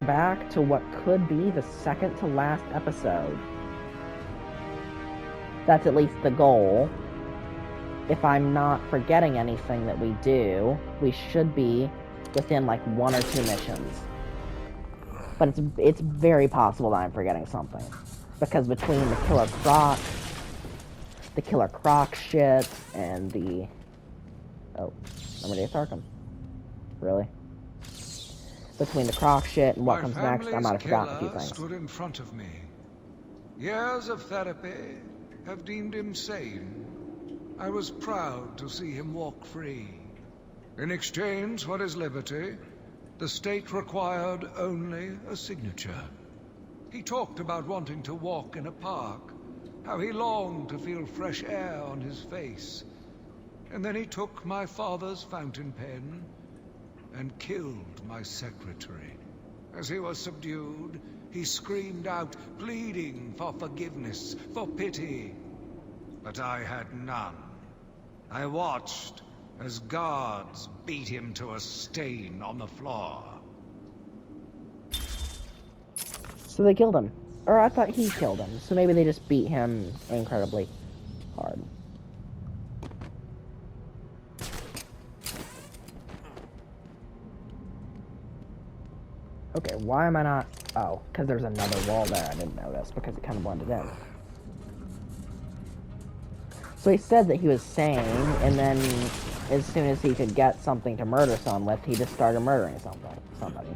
back to what could be the second to last episode. That's at least the goal. If I'm not forgetting anything that we do, we should be within like 1 or 2 missions. But it's very possible that I'm forgetting something. Because between the Killer Croc shit, and the... Oh, Remediate Arkham. Really? Between the Croc shit and what comes next, I might have forgotten a few things. Stood in front of me. Years of therapy have deemed him sane. I was proud to see him walk free. In exchange for his liberty, the state required only a signature. He talked about wanting to walk in a park, how he longed to feel fresh air on his face. And then he took my father's fountain pen and killed my secretary. As he was subdued, he screamed out, pleading for forgiveness, for pity. But I had none. I watched as guards beat him to a stain on the floor. So they killed him. Or I thought he killed him. So maybe they just beat him incredibly hard. Okay, why am I not... Oh, because there's another wall there. I didn't notice because it kind of blended in. So he said that he was sane, and then as soon as he could get something to murder someone with, he just started murdering somebody.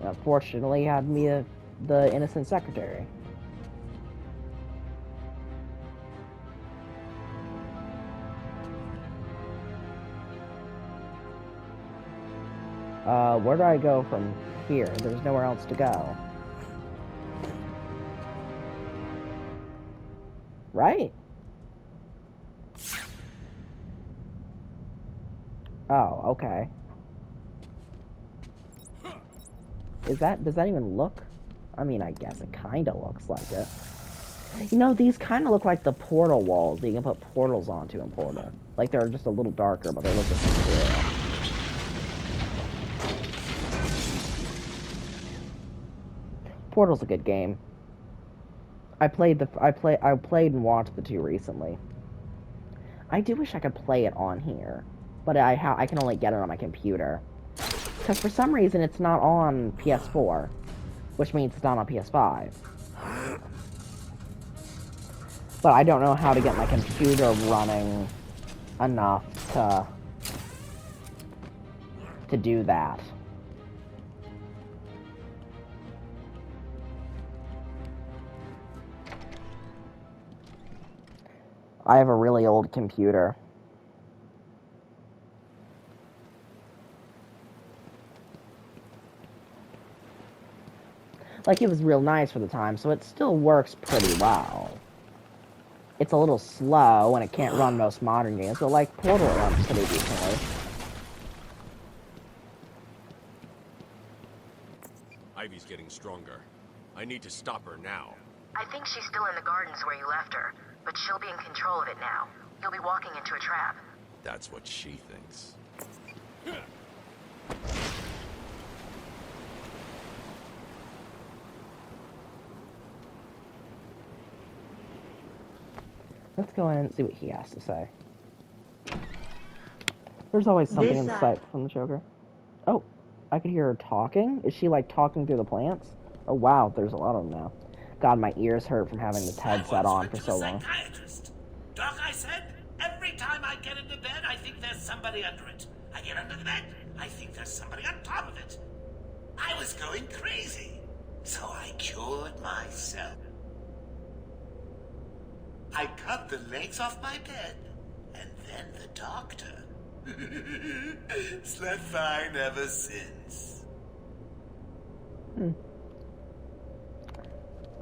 And unfortunately, he had me the innocent secretary. Where do I go from here? There's nowhere else to go. Right? Oh, okay. Does that even look? I mean, I guess it kinda looks like it. You know, these kinda look like the portal walls that you can put portals onto in Portal. Like, they're just a little darker, but they look the same. Portal's a good game. I played and watched the 2 recently. I do wish I could play it on here, but I can only get it on my computer. Because for some reason it's not on PS4, which means it's not on PS5. But I don't know how to get my computer running enough to do that. I have a really old computer. Like, it was real nice for the time, so it still works pretty well. It's a little slow, and it can't run most modern games, but, like, Portal runs pretty decently. Ivy's getting stronger. I need to stop her now. I think she's still in the gardens where you left her, but she'll be in control of it now. You'll be walking into a trap. That's what she thinks. Let's go in and see what he has to say. There's always something in sight from the Joker. Oh, I could hear her talking? Is she, like, talking through the plants? Oh, wow, there's a lot of them now. God, my ears hurt from having this headset on for so long. Doc, I said, every time I get into bed, I think there's somebody under it. I get under the bed, I think there's somebody on top of it. I was going crazy, so I cured myself. I cut the legs off my bed, and then the doctor. Slept fine ever since.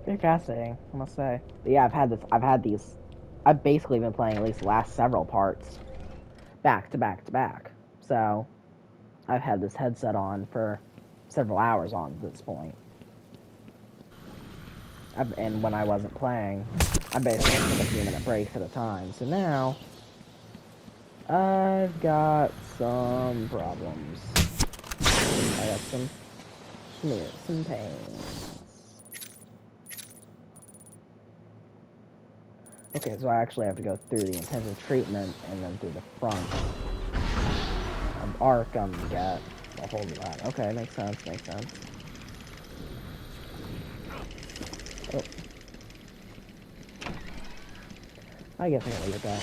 Very fascinating, I must say. But yeah, I've basically been playing at least the last several parts back to back to back. So, I've had this headset on for several hours on at this point. And when I wasn't playing, I basically took a few minute breaks at a time. So now, I've got some problems. I got some smear some pains. Okay, so I actually have to go through the intensive treatment and then through the front of Arkham to get a hold of that. Okay, makes sense, makes sense. Oh. I guess I'm gonna leave it there.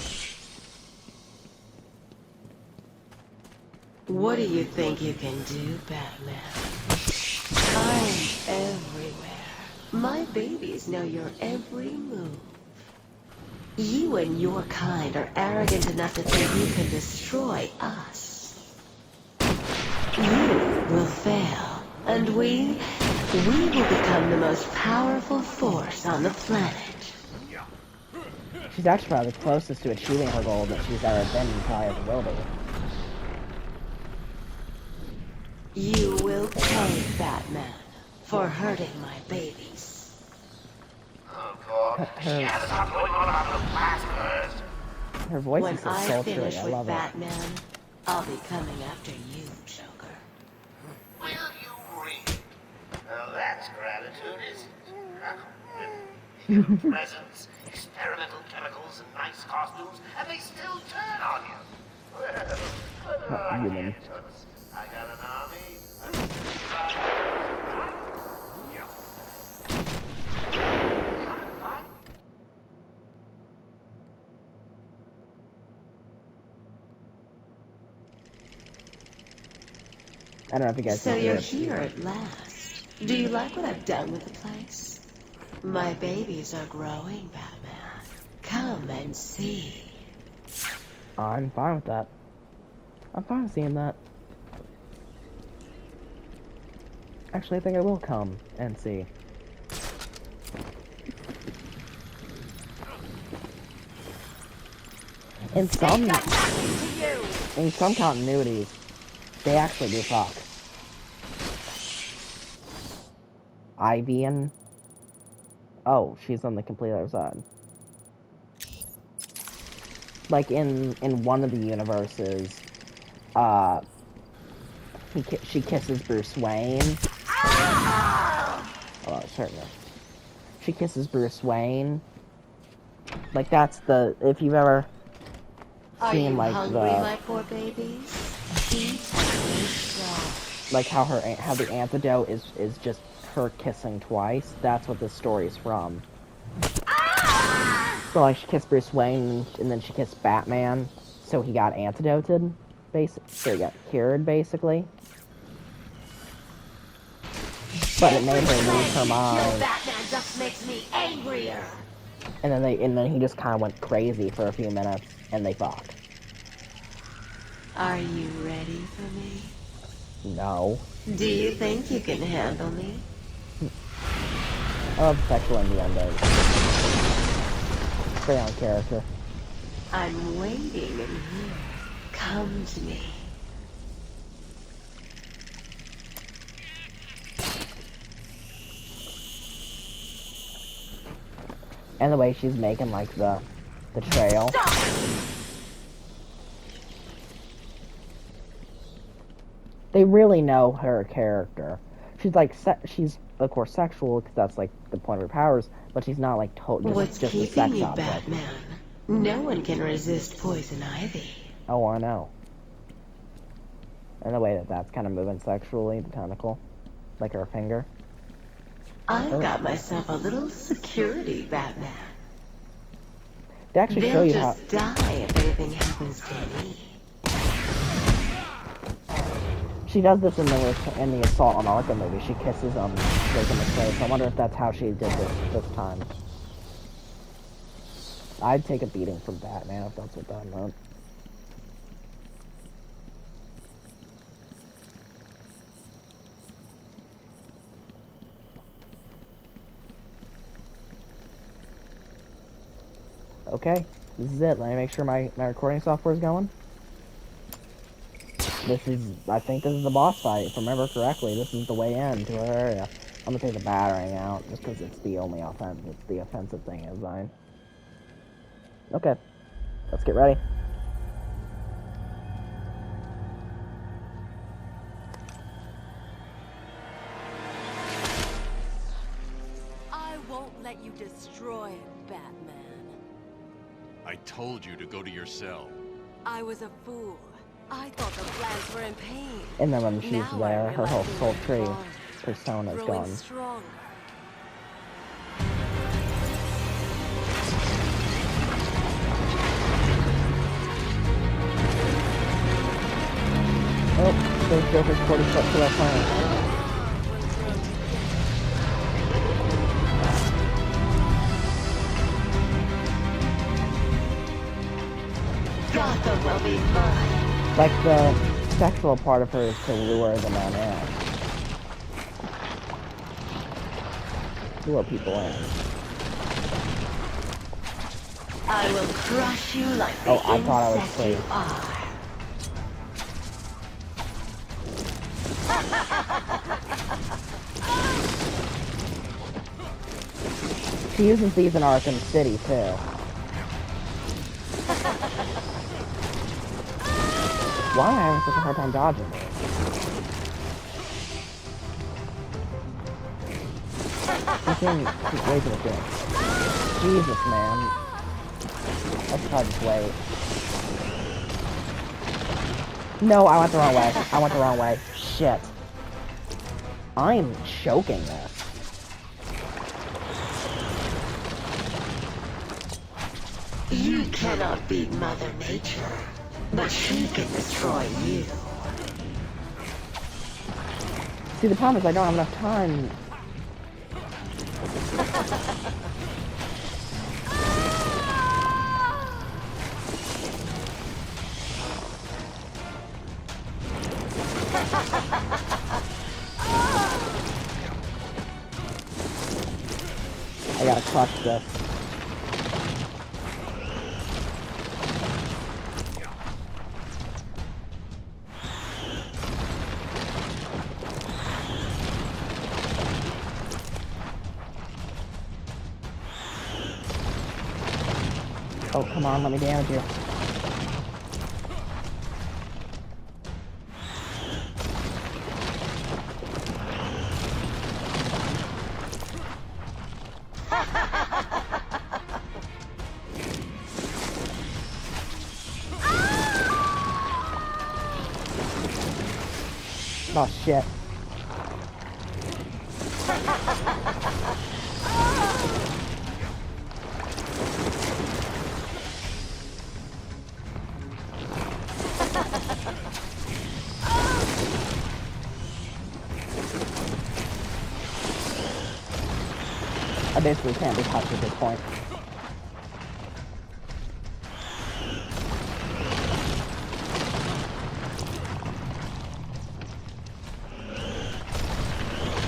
What do you think you can do, Batman? I'm everywhere. My babies know your every move. You and your kind are arrogant enough to think you can destroy us. You will fail, and we will become the most powerful force on the planet. She's actually probably the closest to achieving her goal that she's ever been and probably ever will be. You will pay, Batman, for hurting my babies. Her voice When is so I sultry, finish I with love it. Batman, I'll be coming after you, Joker. Will you read? Now that's gratitude, isn't it? Presents, experimental chemicals, and nice costumes, and they still turn on you. Well, Human. I got an army. I don't know if you guys So can hear you're it. here at last. Do you like what I've done with the place? My babies are growing, Batman. Come and see. I'm fine with that. I'm fine with seeing that. Actually, I think I will come and see. In some continuities, they actually do fuck. Ivy and... Oh, she's on the complete other side. Like in one of the universes, she kisses Bruce Wayne. Oh, certainly. She kisses Bruce Wayne. Like that's the if you've ever Are seen you like hungry, my poor babies? Eat and be strong. like how the antidote is just her kissing twice. That's what this story is from. So like she kissed Bruce Wayne and then she kissed Batman, so he got antidoted, so he got cured basically. But it made her lose her mind. Batman just makes me angrier. And then he just kind of went crazy for a few minutes, and they fucked. Are you ready for me? No. Do you think you can handle me? I love sexual innuendos. Very on character. I'm waiting in here. Come to me. And the way she's making like the trail. They really know her character. She's like she's of course sexual because that's like the point of her powers, but she's not like What's just a keeping sex you, object. Batman? No one can resist poison ivy. Oh, I know. And the way that's kind of moving sexually, the tentacle, like her finger. I've got myself a little security, Batman. They actually show They'll you how. just die if anything happens to me. She does this in the Assault on Arkham movie. She kisses Drake in the face. I wonder if that's how she did this time. I'd take a beating from Batman if that's what that meant. Okay, this is it. Let me make sure my recording software is going. I think this is the boss fight, if I remember correctly. This is the way in to her area. I'm gonna take the battering out, just because it's the only offensive thing is mine. Okay, let's get ready. let you destroy it, Batman. I told you to go to your cell. I was a fool. I thought the plants were in pain. And then when she's Now there, I her whole realize soul they were tree wrong. persona's Growing gone. stronger. Oh, there's Joker's 40-foot killer plan. Gotham will be mine. Like, the sexual part of her is to lure the men in. Lure people in. I will crush you like the Oh, I thought I was insect free. you are. She uses these in Arkham City, too. Why am I having such a hard time dodging this? She's way too quick. Jesus, man. Let's try this way. No, I went the wrong way. I went the wrong way. Shit. I'm choking this. You cannot beat Mother Nature, but she can destroy you. See, the problem is I don't have enough time. I gotta crush this. Oh, come on, let me damage you. Oh, shit. I basically can't be touched at this point.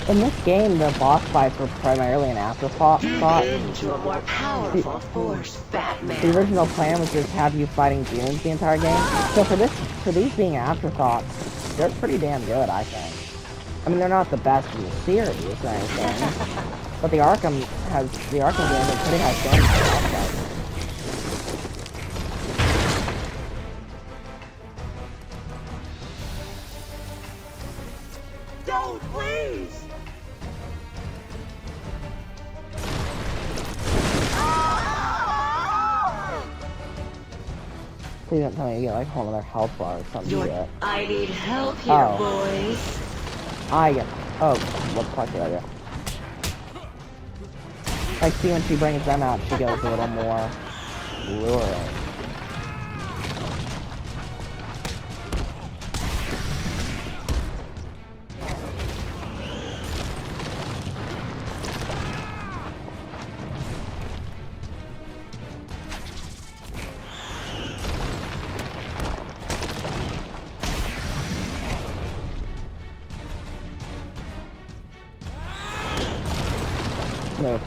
In this game, the boss fights were primarily an afterthought. Into a more powerful force, Batman. The original plan was just have you fighting demons the entire game. So for these being afterthoughts, they're pretty damn good, I think. I mean, they're not the best in the series or anything, but the Arkham game has pretty high standards for boss fights. Don't, please! Please don't tell me you get like a whole other health bar or something to it. I need help here, Oh. boys. I get. Oh, what part did I get? Like, see, when she brings them out, she goes a little more luring. Move.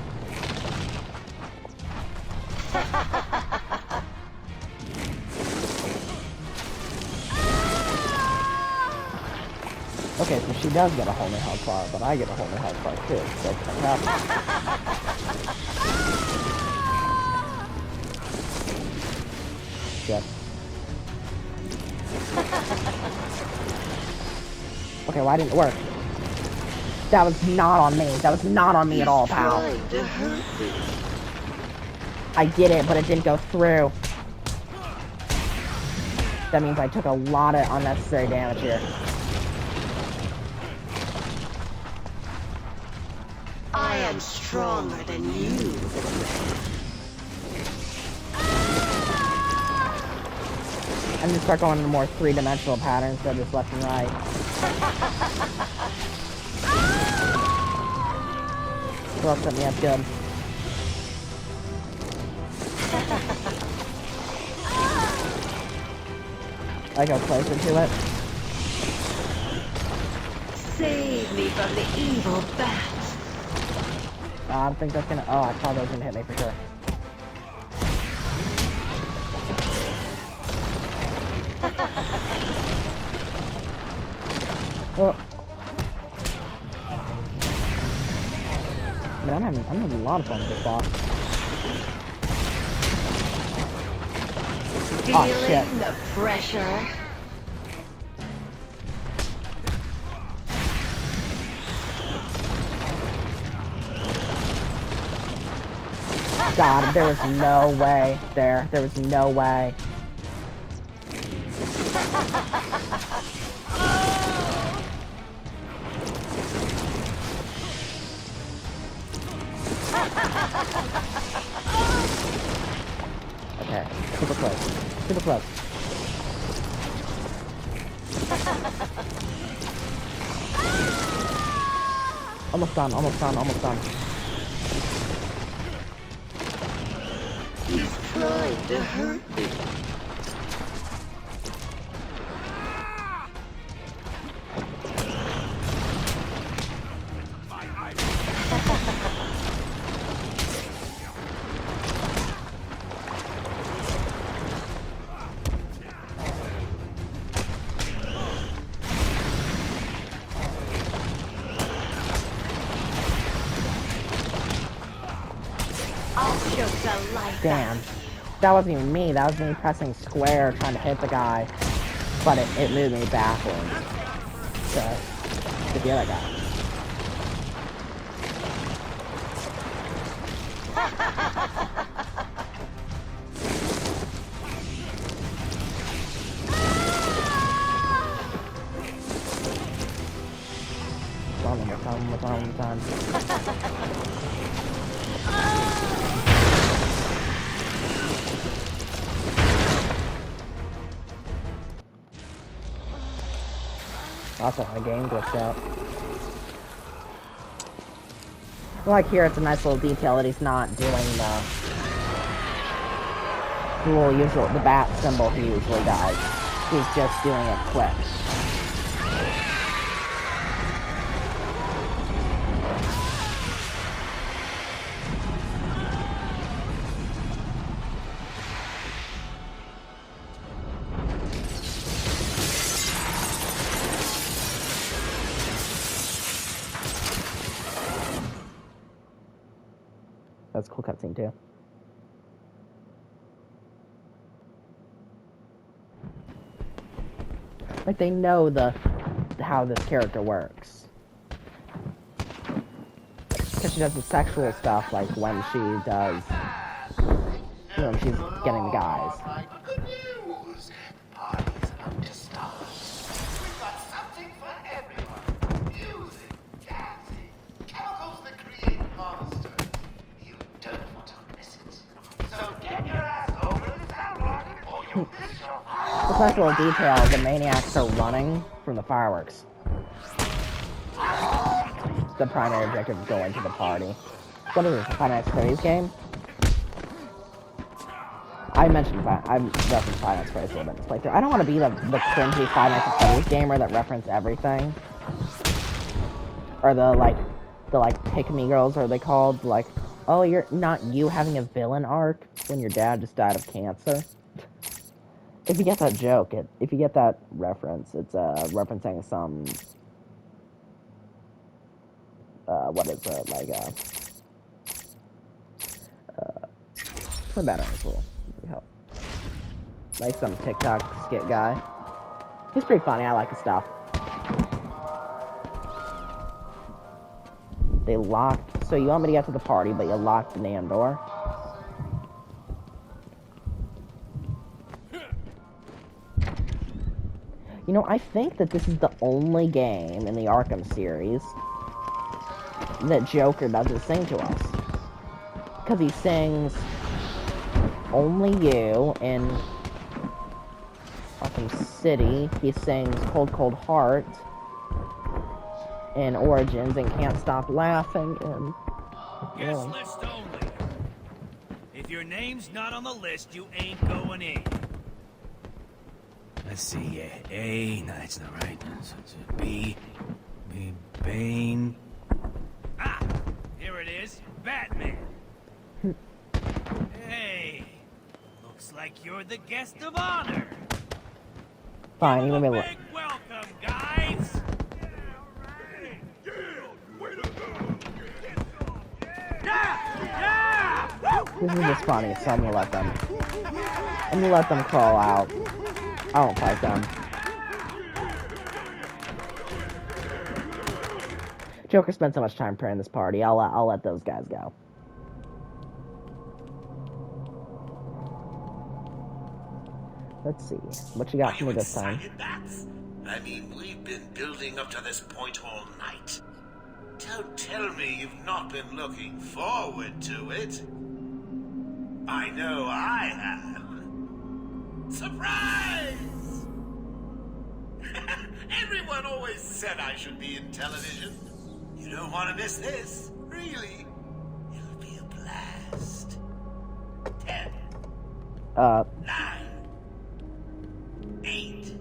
Okay, so she does get a whole new health bar, but I get a whole new health bar too, so it's fantastic. Shit. Okay, why didn't it work? That was not on me. That was not on me at all, pal. Trying to hurt me. I did it, but it didn't go through. That means I took a lot of unnecessary damage here. I am stronger than you. I'm gonna start going into more three-dimensional patterns instead of just left and right. Well, set me up good. I go closer to it. Save me from the evil bat. I don't think that's gonna. Oh, I thought that was gonna hit me for sure. Oh. Man, I'm having a lot of fun with this boss. Oh, shit. Feeling the pressure. God, there was no way there. There was no way. Okay, super close. Super close. Almost done, almost done, almost done. He's trying to hurt me. Damn. That wasn't even me. That was me pressing square trying to hit the guy. But it moved me backwards. To the other guy. One more time. Also, my game glitched out. Like here, it's a nice little detail that he's not doing the bat symbol he usually does. He's just doing it quick. That's a cool cutscene too. Like they know how this character works. Because she does the sexual stuff, like when she does, when she's getting the guys. Good news! Party's about to start. We've got something for everyone. Music, dancing, chemicals that create monsters. You don't want to miss it. So get your ass over to the sound or you'll miss your This nice little detail, the maniacs are running from the fireworks. The primary objective is going to the party. What is this, a Five Nights at Freddy's game? I referenced Five Nights at Freddy's a little bit in this playthrough. I don't want to be the cringy Five Nights at Freddy's gamer that reference everything. Or the pick-me girls, are they called? Like, oh, you're not you having a villain arc when your dad just died of cancer? If you get that joke, if you get that reference, it's referencing some what is it, like some better cool. Like some TikTok skit guy. He's pretty funny, I like his stuff. They locked... So you want me to get to the party, but you locked the damn door? You know, I think that this is the only game in the Arkham series that Joker doesn't sing to us. Because he sings Only You in Arkham City. He sings Cold Cold Heart in Origins and Can't Stop Laughing in... Guest list only. If your name's not on the list, you ain't going in. Let's see, A, no, that's not right. So it's B, Bane. Ah, here it is, Batman. Hey, looks like you're the guest of honor. Fine, Give let him me a look. big welcome, guys. This is just funny, so I'm gonna let them crawl out. I won't fight them. Joker spent so much time preparing this party. I'll let those guys go. Let's see. What you got for me this time? Excited, Bats? I mean, we've been building up to this point all night. Don't tell me you've not been looking forward to it. I know I have. Surprise! Everyone always said I should be in television. You don't want to miss this, really. It'll be a blast. 10, 9, 8,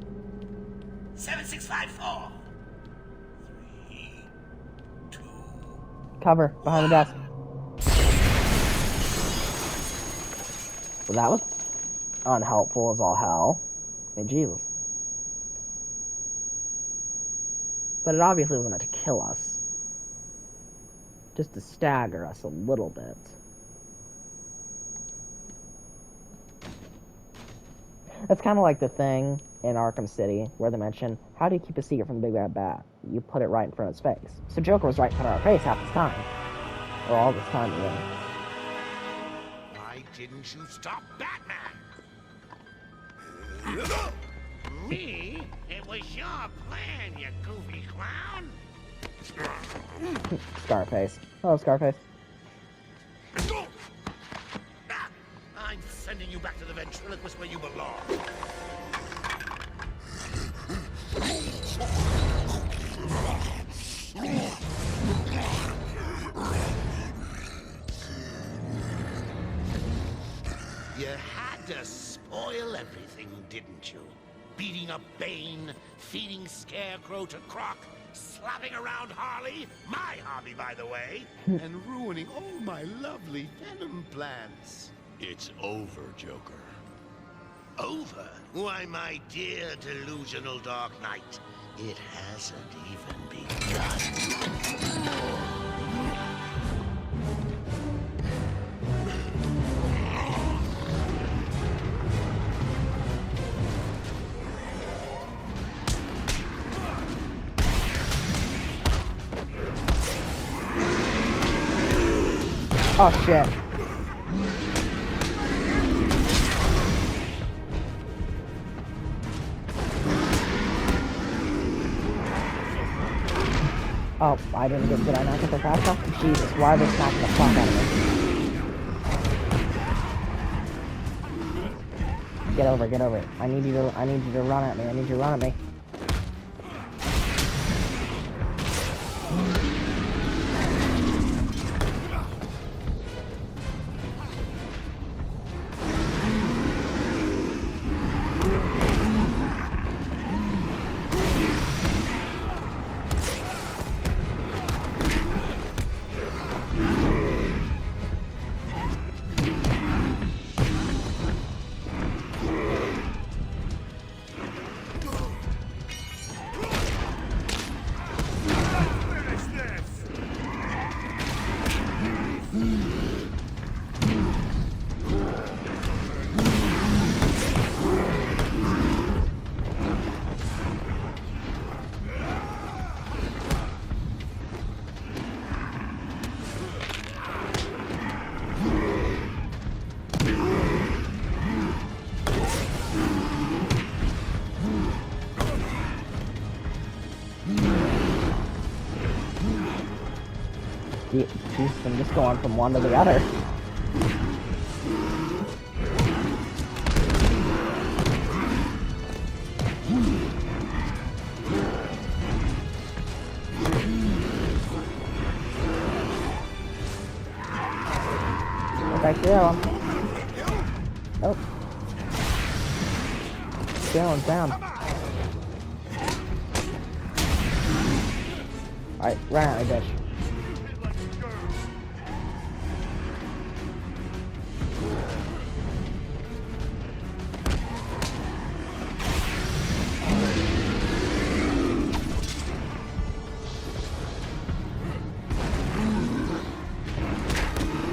7, 6, 5, 4, 3, 2. Cover behind the desk. Well, that was unhelpful as all hell. I mean, Jesus. But it obviously wasn't meant to kill us. Just to stagger us a little bit. That's kind of like the thing in Arkham City where they mention, how do you keep a secret from the big bad bat? You put it right in front of his face. So Joker was right in front of our face half this time. Or all this time, really. Why didn't you stop Batman? Me? It was your plan, you goofy clown. Scarface. Hello, Scarface. I'm sending you back to the ventriloquist where you belong. You had to spoil everything, didn't you? Beating up Bane, feeding Scarecrow to Croc, slapping around Harley, my hobby, by the way, and ruining all my lovely Venom plans. It's over, Joker. Over? Why, my dear delusional Dark Knight, it hasn't even begun. Oh, shit. Oh, I didn't get... Did I not get the fast off? Jesus, why are they smacking the fuck out of me? Get over it. I need you to run at me. I need you to run at me. She's been just going from one to the other. Back there. Oh. Down. Alright, run out, I guess.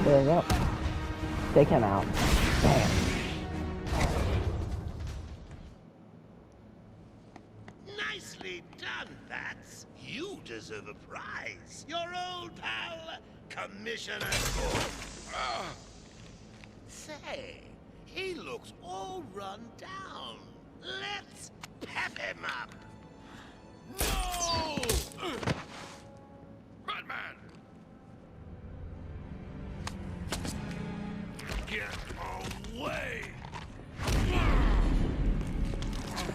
There we go. Take him out. Bam. Nicely done, Bats. You deserve a prize. Your old pal, Commissioner Gordon. Say, he looks all run down. Let's pep him up. No! Batman! Get away!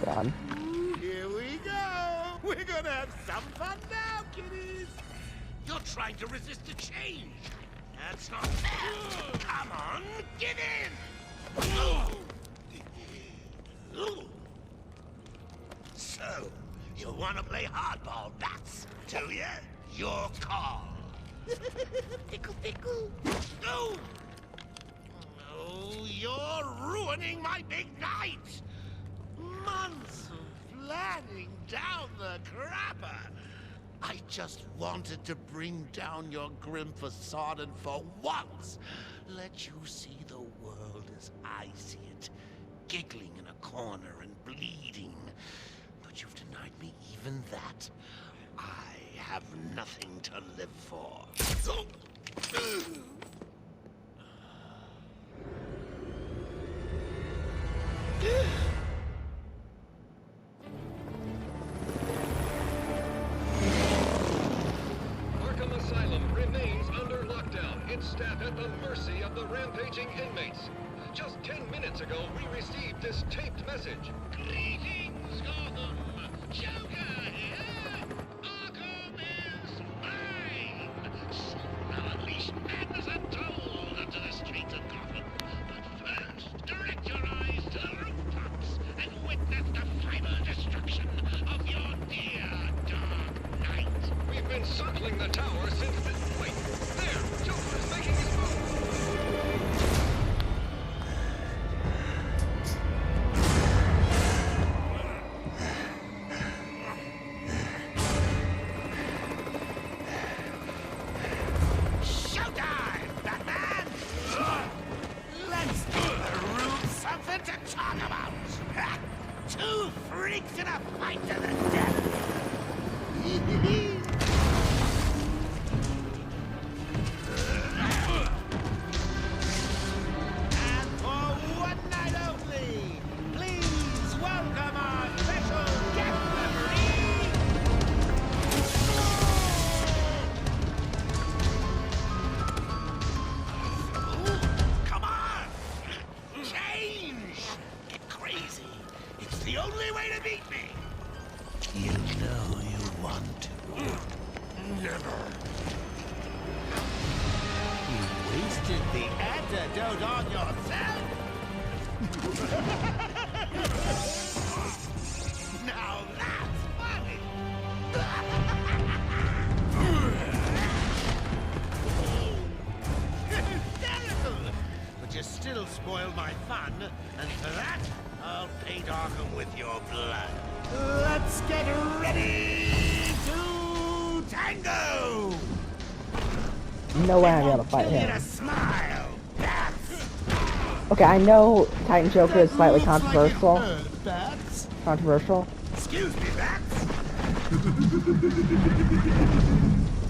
Done. Here we go! We're gonna have some fun now, kiddies! You're trying to resist the change! That's not fair! Come on, get in! So, you wanna play hardball, Bats, do you? Your call. Pickle. No! Oh, you're ruining my big night! Months of planning down the crapper! I just wanted to bring down your grim facade and for once let you see the world as I see it. Giggling in a corner and bleeding. But you've denied me even that. I have nothing to live for. Arkham Asylum remains under lockdown. Its staff at the mercy of the rampaging inmates. Just 10 minutes ago, we received this taped message. Greetings, Gotham! Joker here! Arkham is mine! Soon I'll unleash madness untold onto the streets of Gotham. But first, direct your eyes to the rooftops and witness the final destruction of your dear Dark Knight. We've been circling the tower since the... Wait, there! Joker's making his move! Showtime, Batman! Let's give the room something to talk about! Two freaks in a fight to the death! And for one night only, please welcome our special guest referee, come on! Change! Get crazy! It's the only way to beat me! You know you want to. Never. You wasted the antidote on yourself? Now that's funny! Hysterical! But you still spoiled my fun, and for that, I'll paint Arkham with your blood. Let's get ready to tango! No way I'm gonna fight Give it a him. smile, Bats! Okay, I know Titan Joker is slightly controversial. Bats? Controversial. Excuse me, Bats?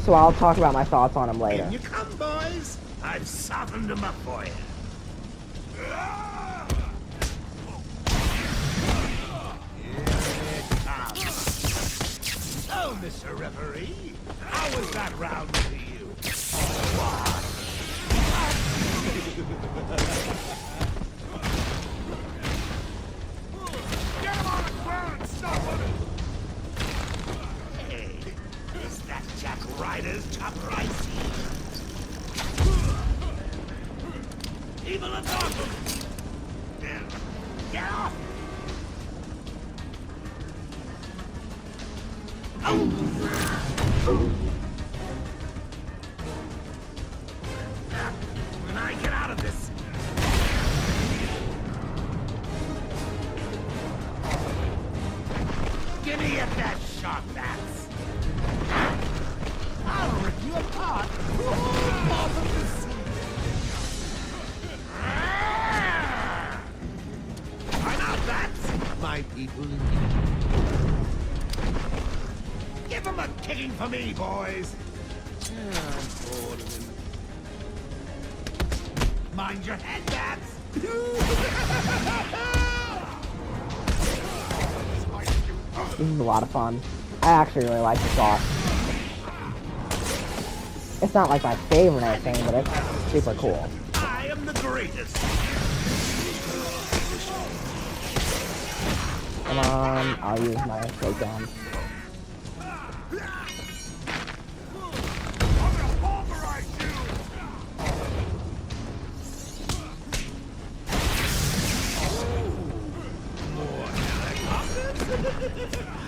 So I'll talk about my thoughts on him later. In you come, boys. I've softened them up for you. So, Mr. Referee, how was that round for you? uprising. Evil of Arkham! Get off! When I get out of this... Give me at that sharp axe! I'll rip you apart! Bottom of the sea! I'm out, bats! My people give him a kicking for me, boys! I'm bored of him. Mind your head, bats! This is a lot of fun. I actually really like this boss. It's not like my favorite or anything, but it's super cool. I am the greatest! Come on, I'll use my takedown.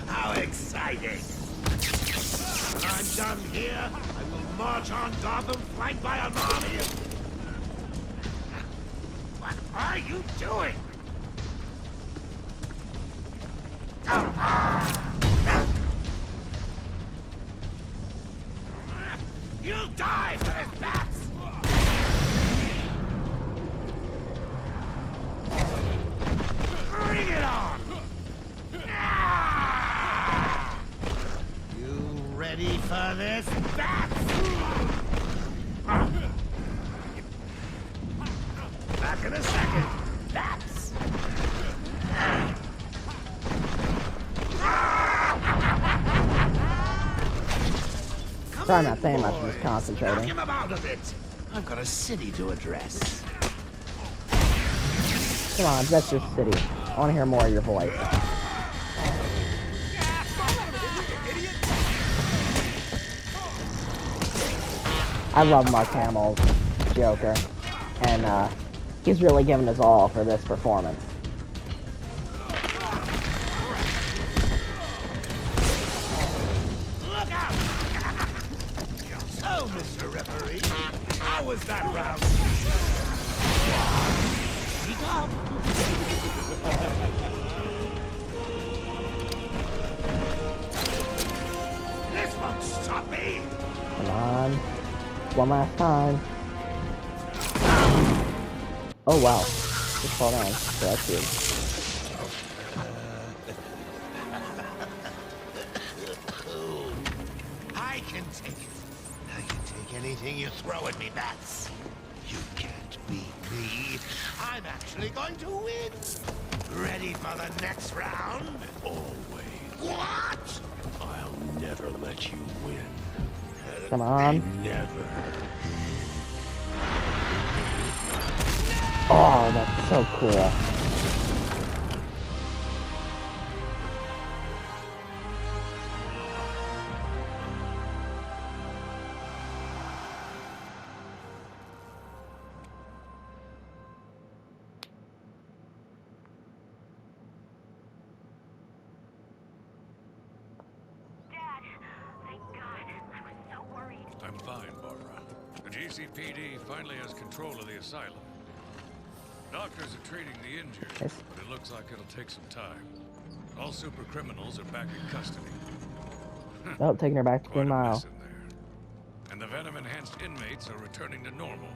How exciting! When I'm done here, I will march on Gotham flanked by an army of... What are you doing? You'll die for this, bats! Bring it on! You ready for this, bats? Back in a second, bats! Sorry, I'm not saying much, I'm just Knock concentrating. him about a bit. I've got a city to address. Come on, that's your city. I want to hear more of your voice. I love Mark Hamill's Joker, and he's really given his all for this performance. Look out! So, Mr. Referee, how was that round? Speak up! This won't stop me! Come on. One last time. Oh wow. Just fall down. So that's good. I can take it. I can take anything you throw at me, bats. You can't beat me. I'm actually going to win. Ready for the next round? Always. What? I'll never let you win. Come on. Never. Oh, that's so cool. I'm fine, Barbara. The GCPD finally has control of the asylum. Doctors are treating the injured, Yes. but it looks like it'll take some time. All super criminals are back in custody. Oh, taking her back to Quite Green a Mile. mess in there. And the venom-enhanced inmates are returning to normal.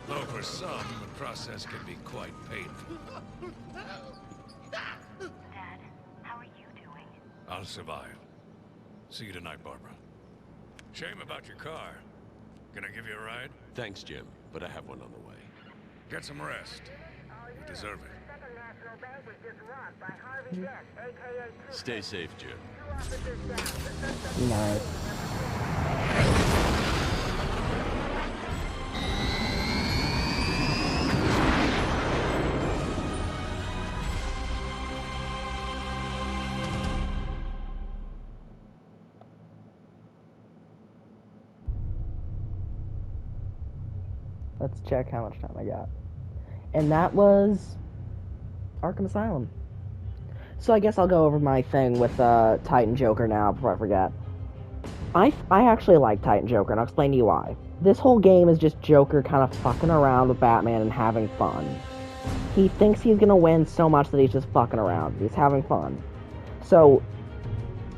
Though for some, the process can be quite painful. Dad, how are you doing? I'll survive. See you tonight, Barbara. Shame about your car. Can I give you a ride? Thanks, Jim, but I have one on the way. Get some rest. You deserve it. Second National Bank was just robbed by Harvey Dent, aka Stay safe, Jim. Two officers down. The suspect Nice. Let's check how much time I got. And that was Arkham Asylum. So I guess I'll go over my thing with Titan Joker now before I forget. I actually like Titan Joker, and I'll explain to you why. This whole game is just Joker kind of fucking around with Batman and having fun. He thinks he's gonna win so much that he's just fucking around. He's having fun. So,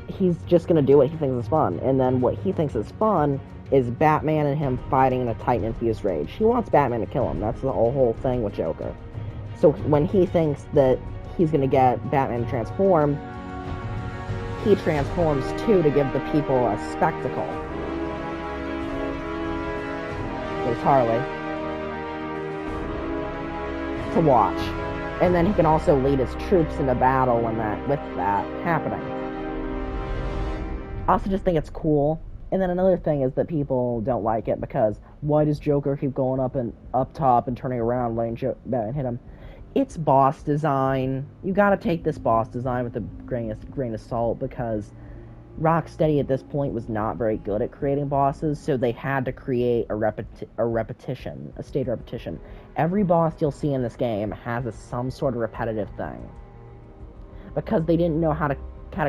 he's just gonna do what he thinks is fun. And then what he thinks is fun is Batman and him fighting in a Titan-infused rage. He wants Batman to kill him. That's the whole thing with Joker. So when he thinks that he's gonna get Batman to transform, he transforms too to give the people a spectacle. There's Harley. To watch. And then he can also lead his troops into battle with that happening. I also just think it's cool. And then another thing is that people don't like it because why does Joker keep going up top and turning around letting Batman hit him? It's boss design. You gotta take this boss design with a grain of salt because Rocksteady at this point was not very good at creating bosses, so they had to create a state repetition. Every boss you'll see in this game has some sort of repetitive thing because they didn't know how to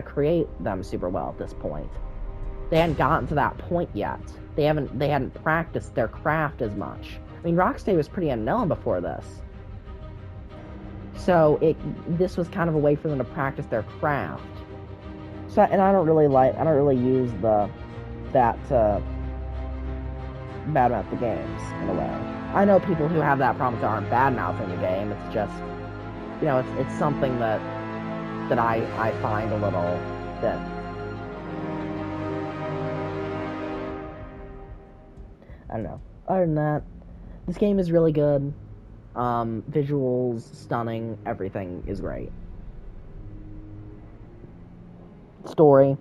create them super well at this point. They hadn't gotten to that point yet. They hadn't practiced their craft as much. I mean, Rocksteady was pretty unknown before this. So this was kind of a way for them to practice their craft. So, and I don't really use that to badmouth the games in a way. I know people who have that problem aren't badmouthing the game. It's just, it's something that I find a little bit. I don't know. Other than that, this game is really good. Visuals, stunning, everything is great. Story,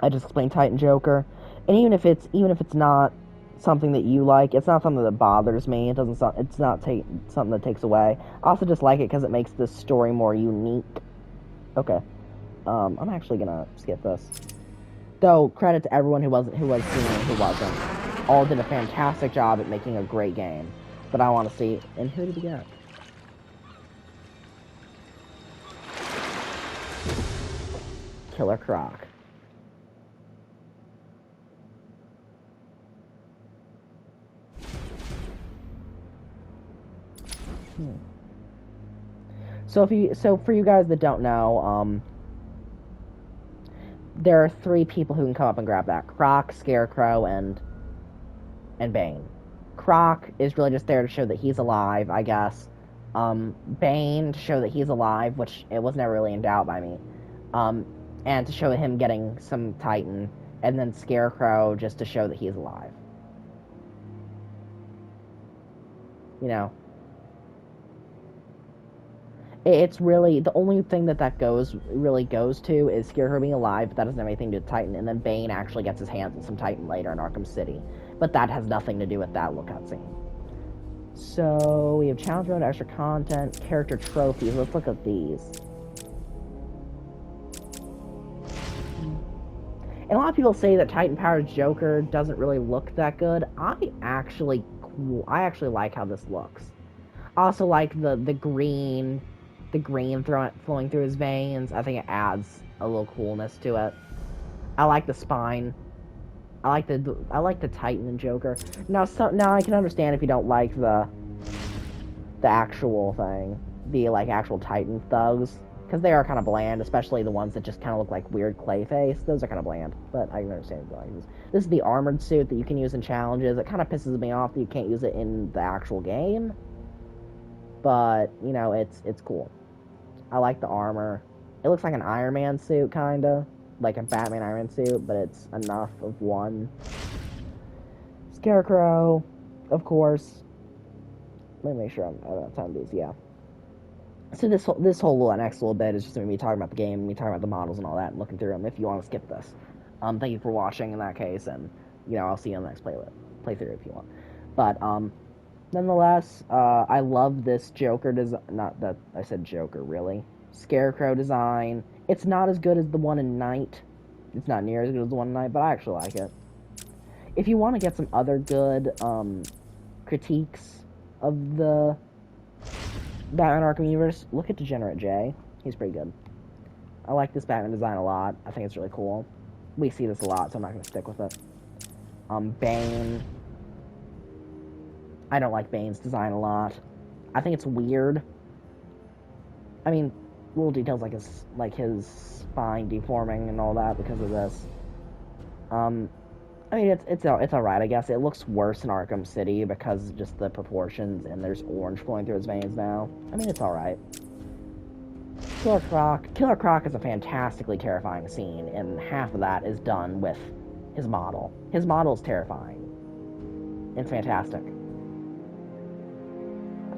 I just explained Titan Joker, and even if it's not something that you like, it's not something that bothers me. It's not something that takes away. I also just like it because it makes this story more unique. Okay, I'm actually gonna skip this. Though credit to everyone who was seen and who wasn't. All did a fantastic job at making a great game. But I want to see. And who did we get? Killer Croc. So for you guys that don't know, there are 3 people who can come up and grab that: Croc, Scarecrow, and Bane. Croc is really just there to show that he's alive, I guess. Bane to show that he's alive, which it was never really in doubt by me. And to show him getting some Titan. And then Scarecrow just to show that he's alive. It's really, the only thing that really goes to is Scarecrow being alive, but that doesn't have anything to do with Titan. And then Bane actually gets his hands on some Titan later in Arkham City. But that has nothing to do with that lookout scene. So, we have challenge mode, extra content, character trophies. Let's look at these. And a lot of people say that Titan Powered Joker doesn't really look that good. I actually like how this looks. I also like the green flowing through his veins. I think it adds a little coolness to it. I like the spine. I like the Titan and Joker. Now I can understand if you don't like the actual thing, the actual Titan thugs, because they are kind of bland, especially the ones that just kind of look like weird Clayface. Those are kind of bland, but I can understand if you like this. This is the armored suit that you can use in challenges. It kind of pisses me off that you can't use it in the actual game, but it's cool. I like the armor. It looks like an Iron Man suit, kinda. Like a Batman Iron Man suit, but it's enough of one. Scarecrow, of course. Let me make sure I'm out of time to these, yeah. So this whole next little bit is just me talking about the game, me talking about the models and all that, and looking through them if you want to skip this. Thank you for watching in that case, and, I'll see you on the next playthrough if you want. But, nonetheless, I love this Joker design. Not that I said Joker, really. Scarecrow design. It's not as good as the one in Night. It's not near as good as the one in Night, but I actually like it. If you want to get some other good critiques of the Batman Arkham universe, look at Degenerate J. He's pretty good. I like this Batman design a lot. I think it's really cool. We see this a lot, so I'm not going to stick with it. Bane. I don't like Bane's design a lot. I think it's weird. I mean, little details like his spine deforming and all that because of this. I mean, it's alright, I guess. It looks worse in Arkham City because of just the proportions, and there's orange flowing through his veins now. I mean, it's alright. Killer Croc is a fantastically terrifying scene, and half of that is done with his model. His model is terrifying and fantastic.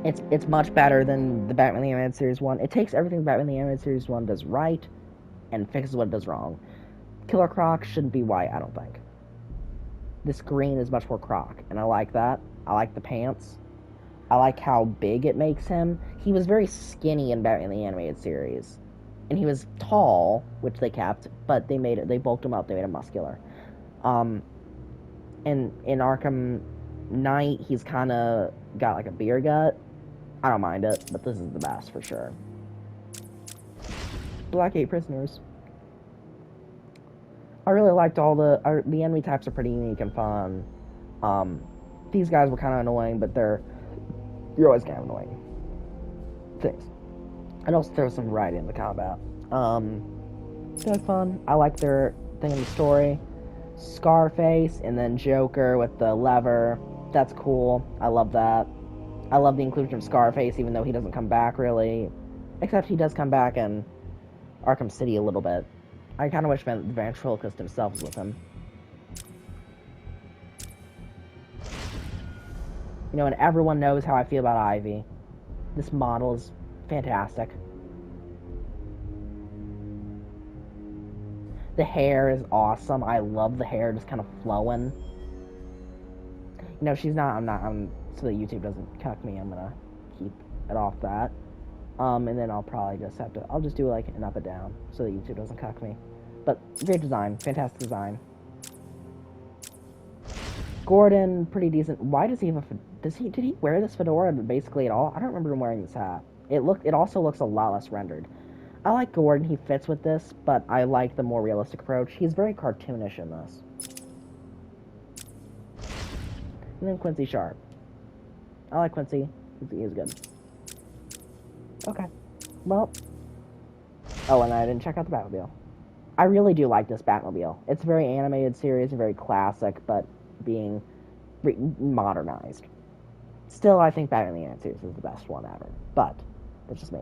It's much better than the Batman the Animated Series 1. It takes everything Batman the Animated Series 1 does right and fixes what it does wrong. Killer Croc shouldn't be white, I don't think. This green is much more Croc, and I like that. I like the pants. I like how big it makes him. He was very skinny in Batman the Animated Series. And he was tall, which they kept, but they bulked him up, they made him muscular. And in Arkham Knight, he's kind of got like a beer gut. I don't mind it, but this is the best for sure. Blackgate Prisoners. I really liked all the enemy types are pretty unique and fun. These guys were kind of annoying, but you're always kind of annoying things. And also there's some variety in the combat. They're fun. I like their thing in the story. Scarface and then Joker with the lever. That's cool. I love that. I love the inclusion of Scarface, even though he doesn't come back really. Except he does come back in Arkham City a little bit. I kind of wish the ventriloquist himself was with him. You know, and everyone knows how I feel about Ivy. This model is fantastic. The hair is awesome. I love the hair just kind of flowing. You know, she's not, so that YouTube doesn't cuck me, I'm gonna keep it off that. And then I'll probably just I'll just do like an up and down, so that YouTube doesn't cuck me. But, great design, fantastic design. Gordon, pretty decent. Why does he have did he wear this fedora basically at all? I don't remember him wearing this hat. It also looks a lot less rendered. I like Gordon, he fits with this, but I like the more realistic approach. He's very cartoonish in this. And then Quincy Sharp. I like Quincy. He's good. Okay. Well. Oh, and I didn't check out the Batmobile. I really do like this Batmobile. It's a very animated series and very classic, but being modernized. Still, I think Batman the Animated Series is the best one ever. But, that's just me.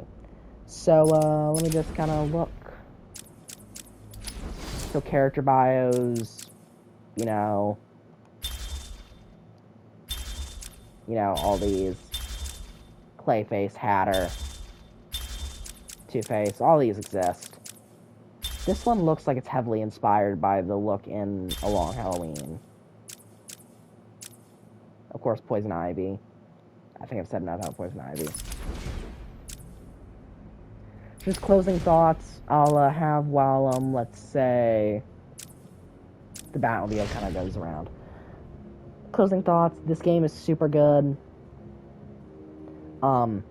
So, let me just kind of look. So, character bios, you know, all these. Clayface, Hatter, Two-Face, all these exist. This one looks like it's heavily inspired by the look in A Long Halloween. Of course, Poison Ivy. I think I've said enough about Poison Ivy. Just closing thoughts I'll have while, let's say, the Batmobile kind of goes around. Closing thoughts, this game is super good. The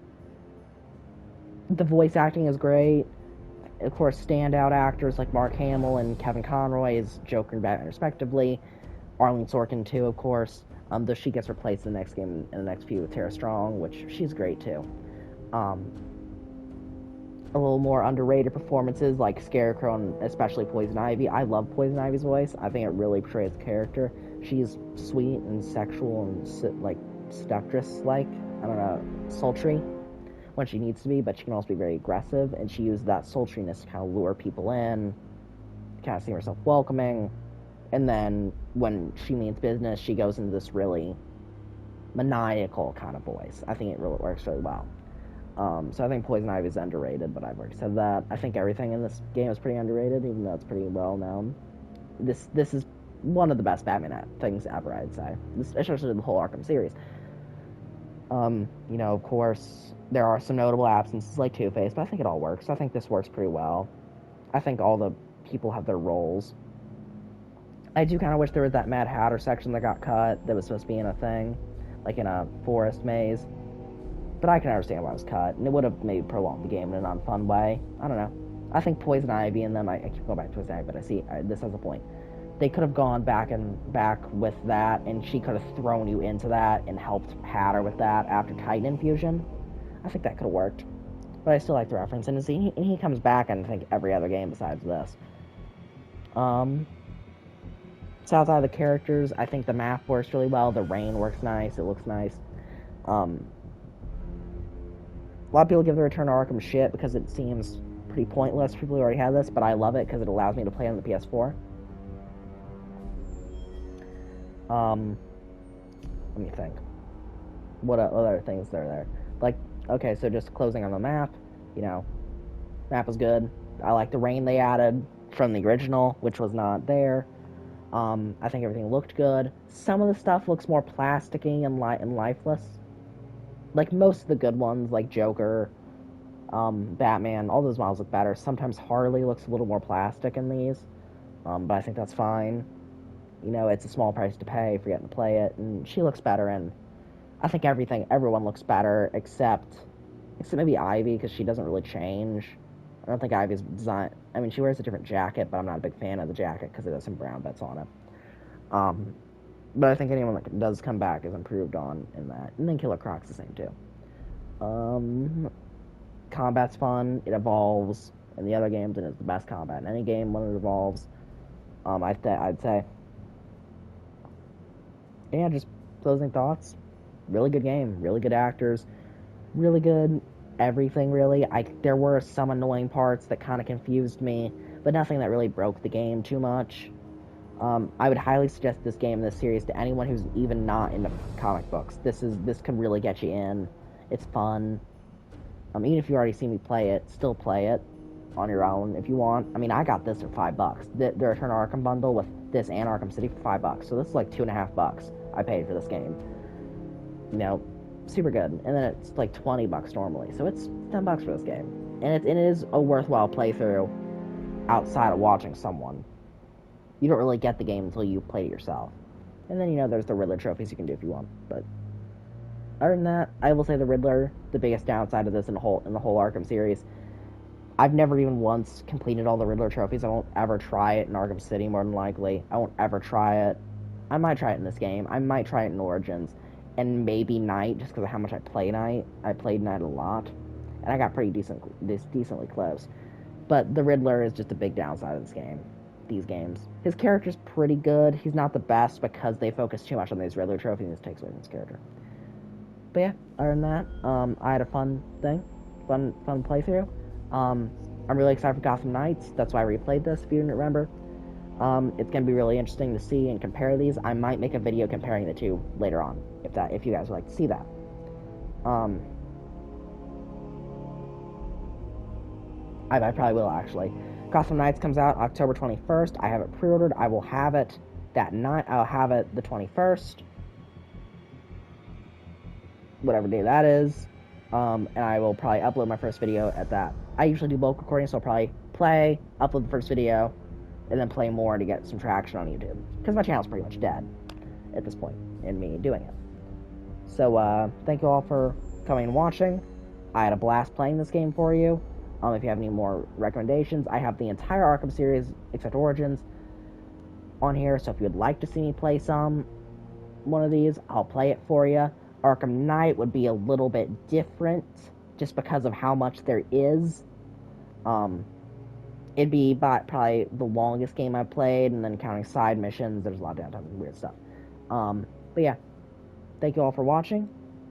voice acting is great. Of course, standout actors like Mark Hamill and Kevin Conroy as Joker and Batman, respectively. Arlene Sorkin, too, of course. Though she gets replaced in the next game, in the next few with Tara Strong, which she's great, too. A little more underrated performances like Scarecrow and especially Poison Ivy. I love Poison Ivy's voice. I think it really portrays the character. She's sweet and sexual and, like, seductress-like. I don't know, sultry when she needs to be, but she can also be very aggressive, and she uses that sultriness to kind of lure people in, kind of seem herself welcoming, and then when she means business, she goes into this really maniacal kind of voice. I think it really works really well. So I think Poison Ivy is underrated, but I've already said that. I think everything in this game is pretty underrated, even though it's pretty well known. This is one of the best Batman things ever, I'd say, especially the whole Arkham series. You know, of course, there are some notable absences like Two-Face, but I think it all works. I think this works pretty well. I think all the people have their roles. I do kind of wish there was that Mad Hatter section that got cut that was supposed to be in a thing. like in a forest maze. But I can understand why it was cut, and it would have maybe prolonged the game in an unfun way. I don't know. I think Poison Ivy and them, I keep going back to Poison Ivy, but this has a point. They could have gone back with that, and she could have thrown you into that and helped Hatter with that after Titan Infusion. I think that could have worked. But I still like the reference, and he comes back in, I think, every other game besides this. South side of the characters, I think the map works really well. The rain works nice. It looks nice. A lot of people give the Return to Arkham shit because it seems pretty pointless. People who already have this, but I love it because it allows me to play on the PS4. Let me think. What other things are there? Like, okay, so just closing on the map, you know, map was good. I like the rain they added from the original, which was not there. I think everything looked good. Some of the stuff looks more plasticky and lifeless. Like most of the good ones, like Joker, Batman, all those models look better. Sometimes Harley looks a little more plastic in these, but I think that's fine. You know, it's a small price to pay for getting to play it, and she looks better, and I think everyone looks better, except maybe Ivy, because she doesn't really change. I don't think Ivy's design... I mean, she wears a different jacket, but I'm not a big fan of the jacket, because it has some brown bits on it. But I think anyone that does come back is improved on in that. And then Killer Croc's the same, too. Combat's fun. It evolves in the other games, and it's the best combat in any game when it evolves. I'd say. Yeah, just closing thoughts. Really good game. Really good actors. Really good everything, really. There were some annoying parts that kind of confused me, but nothing that really broke the game too much. I would highly suggest this game, this series, to anyone who's even not into comic books. This can really get you in. It's fun. Even if you already see me play it, still play it on your own if you want. I mean, I got this for $5. The Return to Arkham bundle with this and Arkham City for $5. So this is like $2.50 I paid for this game. You know, super good. And then it's like $20 normally. So it's $10 for this game. And it is a worthwhile playthrough outside of watching someone. You don't really get the game until you play it yourself. And then, you know, there's the Riddler trophies you can do if you want. But other than that, I will say the Riddler, the biggest downside of this in the whole Arkham series. I've never even once completed all the Riddler trophies. I won't ever try it in Arkham City, more than likely. I won't ever try it. I might try it in this game. I might try it in Origins. And maybe Night, just because of how much I play Night. I played Night a lot. And I got pretty decently close. But the Riddler is just a big downside of this game. These games. His character's pretty good. He's not the best because they focus too much on these Riddler trophies and this takes away from his character. But yeah, other than that, I had a fun playthrough. I'm really excited for Gotham Knights. That's why I replayed this, if you didn't remember. It's going to be really interesting to see and compare these. I might make a video comparing the two later on, if you guys would like to see that. I probably will, actually. Gotham Knights comes out October 21st. I have it pre-ordered. I will have it that night. I'll have it the 21st. Whatever day that is. And I will probably upload my first video at that. I usually do bulk recording, so I'll probably play, upload the first video, and then play more to get some traction on YouTube. Because my channel's pretty much dead at this point in me doing it. So, thank you all for coming and watching. I had a blast playing this game for you. If you have any more recommendations, I have the entire Arkham series, except Origins, on here. So if you'd like to see me play one of these, I'll play it for you. Arkham Knight would be a little bit different, just because of how much there is. It'd be probably the longest game I've played, and then counting side missions, there's a lot of downtime and weird stuff. But yeah, thank you all for watching,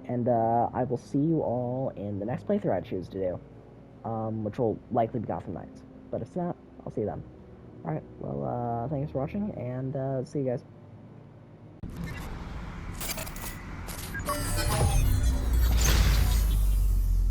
and I will see you all in the next playthrough I choose to do. Which will likely be Gotham Knights. But if not, I'll see you then. Alright, well, thanks for watching, and see you guys.